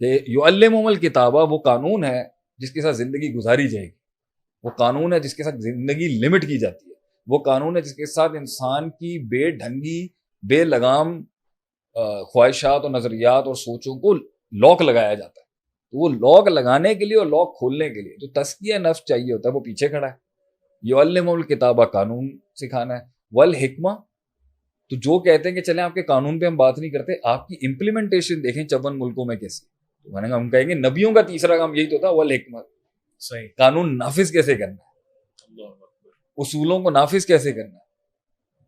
کہ یعلمہم الکتابہ وہ قانون ہے جس کے ساتھ زندگی گزاری جائے گی، وہ قانون ہے جس کے ساتھ زندگی لمٹ کی جاتی ہے، وہ قانون ہے جس کے ساتھ انسان کی بے ڈھنگی بے لگام خواہشات اور نظریات اور سوچوں کو لاک لگایا جاتا ہے. تو وہ لاک لگانے کے لیے اور لاک کھولنے کے لیے جو تزکیہ نفس چاہیے ہوتا ہے وہ پیچھے کھڑا ہے. یعلمہم الکتابہ قانون سکھانا ہے، والحکمہ تو جو کہتے ہیں کہ چلیں آپ کے قانون پہ ہم بات نہیں کرتے، آپ کی امپلیمنٹیشن دیکھیں 54 ملکوں میں کیسی. تو ہم کہیں گے نبیوں کا تیسرا کام یہی تو تھا، والحکمہ، صحیح، قانون نافذ کیسے کرنا ہے، اصولوں کو نافذ کیسے کرنا ہے،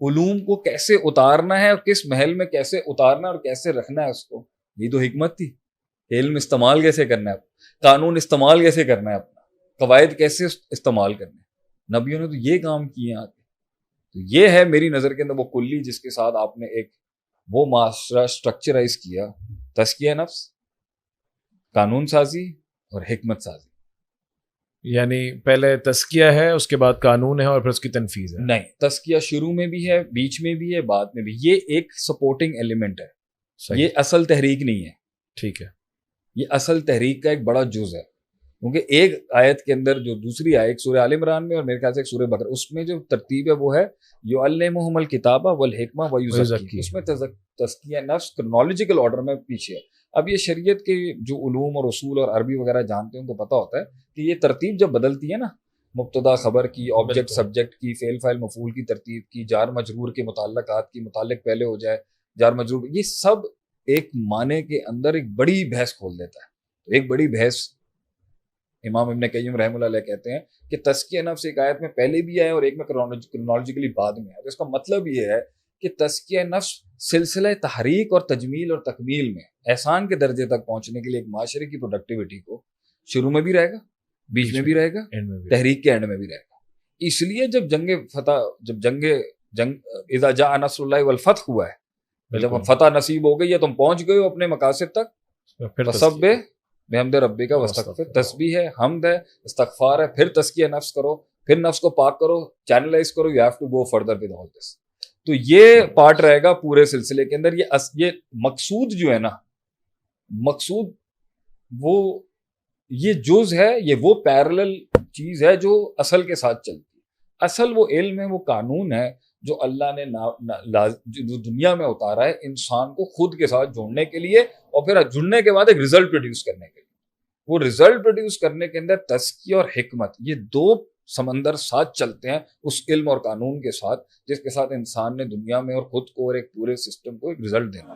علوم کو کیسے اتارنا ہے اور کس محل میں کیسے اتارنا ہے اور کیسے رکھنا ہے اس کو. یہ تو حکمت تھی. علم استعمال کیسے کرنا ہے، قانون استعمال کیسے کرنا ہے، اپنا قواعد کیسے استعمال کرنا ہے. نبیوں نے تو یہ کام کیے ہیں. تو یہ ہے میری نظر کے اندر وہ کلی جس کے ساتھ آپ نے ایک وہ معاشرہ سٹرکچرائز کیا، تزکیہ نفس، قانون سازی اور حکمت سازی. یعنی پہلے تزکیہ ہے، اس کے بعد قانون ہے اور پھر اس کی تنفیذ ہے. نہیں، تزکیہ شروع میں بھی ہے، بیچ میں بھی ہے، بعد میں بھی. یہ ایک سپورٹنگ ایلیمنٹ ہے، صحیح، یہ اصل تحریک نہیں ہے. ٹھیک ہے، یہ اصل تحریک کا ایک بڑا جز ہے. کیونکہ ایک آیت کے اندر جو دوسری آیت سورہ آل عمران میں اور میرے خیال سے ایک سورہ بقرہ، اس میں جو ترتیب ہے وہ ہے یعلمہم الکتابہ والحکمہ ویزکیہم. اس میں تزکیہ نفس کرنالوجیکل آرڈر میں پیچھے ہے. اب یہ شریعت کے جو علوم اور اصول اور عربی وغیرہ جانتے ہیں ان کو پتہ ہوتا ہے کہ یہ ترتیب جب بدلتی ہے نا، مبتدا خبر کی، آبجیکٹ سبجیکٹ کی، فعل فاعل مفعول کی ترتیب کی، جار مجرور کے متعلقات کی، متعلق پہلے ہو جائے جار مجرور، یہ سب ایک معنی کے اندر ایک بڑی بحث کھول دیتا ہے. تو ایک بڑی بحث امام ابن قیم رحمہ اللہ علیہ کہتے ہیں کہ تزکیہ نفس ایک آیت میں پہلے بھی آیا اور ایک میں کرونالوجیکلی بعد میں آیا. تو اس کا مطلب یہ ہے کہ تزکیہ نفس سلسلہ تحریک اور تجمیل اور تکمیل میں احسان کے درجے تک پہنچنے کے لیے ایک معاشرے کی پروڈکٹیوٹی کو شروع میں بھی رہے گا، بیچ میں بھی رہے گا، تحریک کے اینڈ میں بھی رہے گا. اس لیے جب جنگ اذا جاء نصر اللہ والفتح ہوا ہے، جب فتح نصیب ہو گئی ہے، تم پہنچ گئے ہو اپنے مقاصد تک، فسبح بحمد ربک واستغفر، تسبیح ہے، حمد ہے، استغفار ہے، پھر تزکیہ نفس کرو، پھر نفس کو پاک کرو، چینلائز کرو. You have to go further with all this. تو یہ پارٹ رہے گا پورے سلسلے کے اندر. یہ مقصود جو ہے نا، مقصود وہ یہ جز ہے، یہ وہ پیرلل چیز ہے جو اصل کے ساتھ چلتی ہے. اصل وہ علم ہے، وہ قانون ہے جو اللہ نے جو دنیا میں اتارا ہے انسان کو خود کے ساتھ جوڑنے کے لیے، اور پھر جڑنے کے بعد ایک رزلٹ پروڈیوس کرنے کے لیے. وہ رزلٹ پروڈیوس کرنے کے اندر تزکیہ اور حکمت، یہ دو سمندر ساتھ چلتے ہیں اس علم اور قانون کے ساتھ جس کے ساتھ انسان نے دنیا میں اور خود کو اور ایک پورے سسٹم کو ایک رزلٹ دینا.